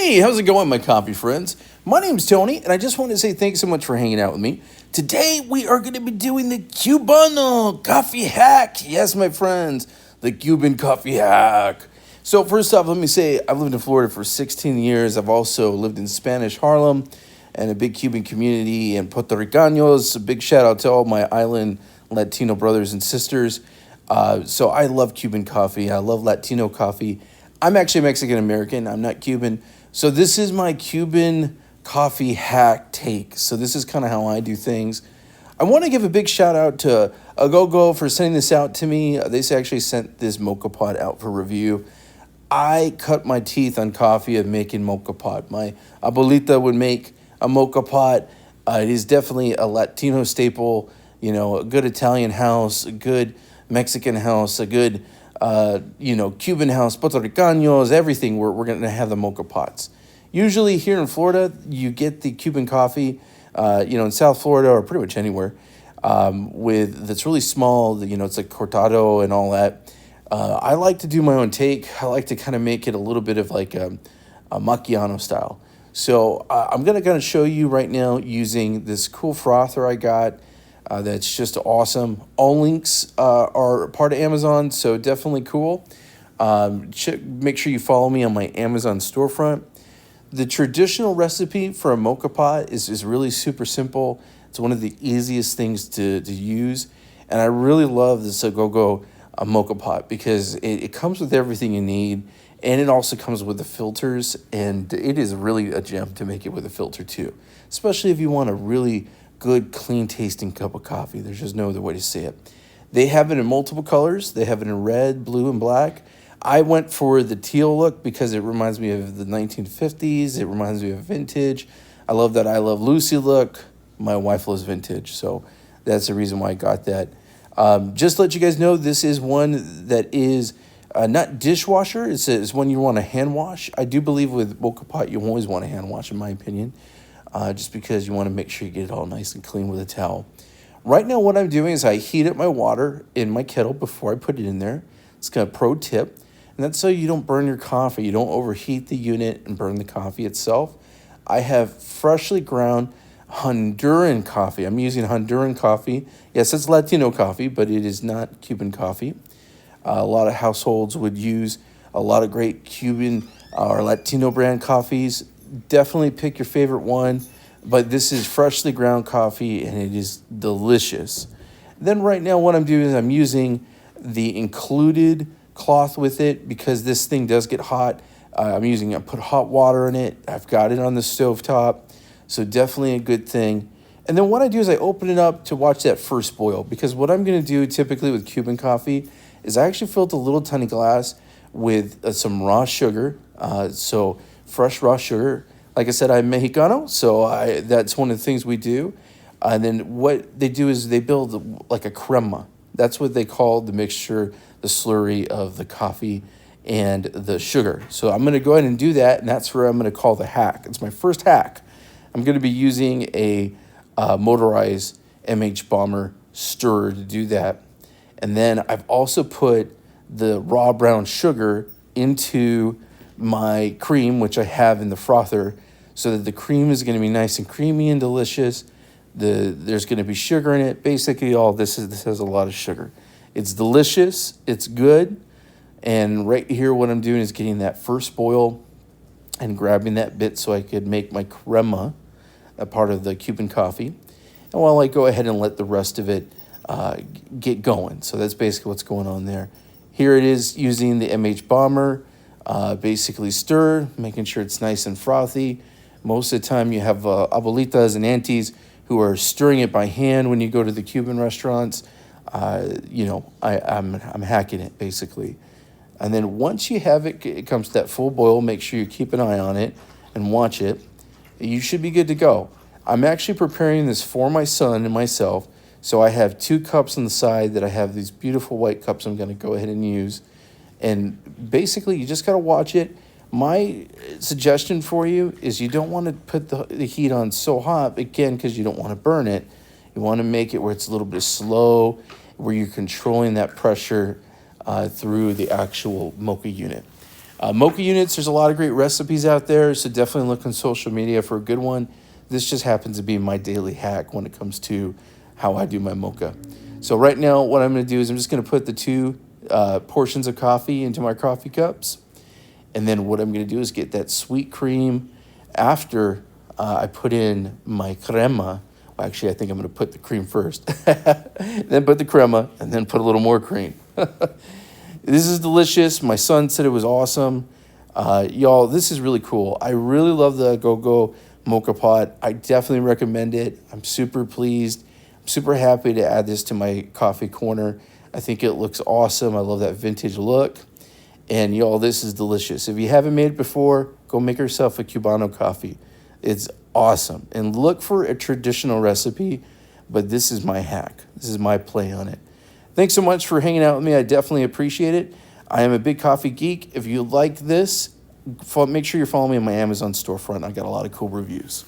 Hey, how's it going, my coffee friends? My name's Tony, and I just want to say thanks so much for hanging out with me. Today, we are going to be doing the Cubano coffee hack. Yes, my friends, the Cuban coffee hack. So first off, let me say I've lived in Florida for 16 years. I've also lived in Spanish Harlem and a big Cuban community and Puerto Ricanos. A big shout out to all my island Latino brothers and sisters. So I love Cuban coffee. I love Latino coffee. I'm actually Mexican American. I'm not Cuban. So this is my Cuban coffee hack take. So this is kind of how I do things. I want to give a big shout out to Agogo for sending this out to me. They actually sent this mocha pot out for review. I cut my teeth on coffee of making mocha pot. My abuelita would make a mocha pot. It is definitely a Latino staple. You know, a good Italian house, a good Mexican house, a good Cuban house, Puerto Ricanos, everything. We're going to have the mocha pots. Usually here in Florida, you get the Cuban coffee, in South Florida or pretty much anywhere, that's really small. It's like cortado and all that. I like to do my own take. I like to kind of make it a little bit of like a macchiato style. So I'm going to kind of show you right now using this cool frother I got. That's just awesome. All links are part of Amazon, so definitely cool. Make sure you follow me on my Amazon storefront. The traditional recipe for a mocha pot is really super simple. It's one of the easiest things to use, and I really love this Agogo mocha pot because it comes with everything you need, and it also comes with the filters, and it is really a gem to make it with a filter too, especially if you want a really good, clean tasting cup of coffee. There's just no other way to say it. They have it in multiple colors. They have it in red, blue, and black. I went for the teal look because it reminds me of the 1950s. It reminds me of vintage. I love that I Love Lucy look. My wife loves vintage, so that's the reason why I got that. Just to let you guys know, this is one that is not dishwasher. It's one you want to hand wash. I do believe with mocha pot, you always want to hand wash, in my opinion. Just because you want to make sure you get it all nice and clean with a towel. Right now, what I'm doing is I heat up my water in my kettle before I put it in there. It's kind of pro tip, and that's so you don't burn your coffee. You don't overheat the unit and burn the coffee itself. I have freshly ground Honduran coffee. I'm using Honduran coffee. Yes, it's Latino coffee, but it is not Cuban coffee. A lot of households would use a lot of great Cuban or Latino brand coffees. Definitely pick your favorite one, but this is freshly ground coffee and it is delicious. Then right now what I'm doing is I'm using the included cloth with it because this thing does get hot. I put hot water in it. I've got it on the stovetop, so definitely a good thing. And then what I do is I open it up to watch that first boil, because what I'm going to do typically with Cuban coffee is I actually filled a little tiny glass with some raw sugar. So fresh raw sugar. Like I said, I'm Mexicano, so that's one of the things we do. And then what they do is they build like a crema. That's what they call the mixture, the slurry of the coffee and the sugar. So I'm going to go ahead and do that, and that's where I'm going to call the hack. It's my first hack. I'm going to be using a motorized MH Bomber stirrer to do that. And then I've also put the raw brown sugar into my cream, which I have in the frother, so that the cream is going to be nice and creamy and delicious. There's going to be sugar in it. Basically, this has a lot of sugar. It's delicious. It's good. And right here, what I'm doing is getting that first boil and grabbing that bit so I could make my crema, a part of the Cuban coffee. And while I go ahead and let the rest of it get going. So that's basically what's going on there. Here it is using the MH Bomber. Basically stir, making sure it's nice and frothy. Most of the time you have abuelitas and aunties who are stirring it by hand when you go to the Cuban restaurants. I'm hacking it basically. And then once you have it comes to that full boil, make sure you keep an eye on it and watch it. You should be good to go. I'm actually preparing this for my son and myself. So I have 2 cups on the side that I have these beautiful white cups I'm going to go ahead and use. And basically, you just got to watch it. My suggestion for you is you don't want to put the heat on so hot, again, because you don't want to burn it. You want to make it where it's a little bit slow, where you're controlling that pressure through the actual mocha unit. Mocha units, there's a lot of great recipes out there, so definitely look on social media for a good one. This just happens to be my daily hack when it comes to how I do my mocha. So right now, what I'm going to do is I'm just going to put the 2 portions of coffee into my coffee cups. And then what I'm going to do is get that sweet cream after I put in my crema. Well, actually, I think I'm going to put the cream first. Then put the crema, and then put a little more cream. This is delicious. My son said it was awesome. Y'all, this is really cool. I really love the Agogo Moka pot. I definitely recommend it. I'm super pleased. I'm super happy to add this to my coffee corner. I think it looks awesome. I love that vintage look. And y'all, this is delicious. If you haven't made it before, go make yourself a Cubano coffee. It's awesome. And look for a traditional recipe, but this is my hack. This is my play on it. Thanks so much for hanging out with me. I definitely appreciate it. I am a big coffee geek. If you like this, make sure you're following me on my Amazon storefront. I got a lot of cool reviews.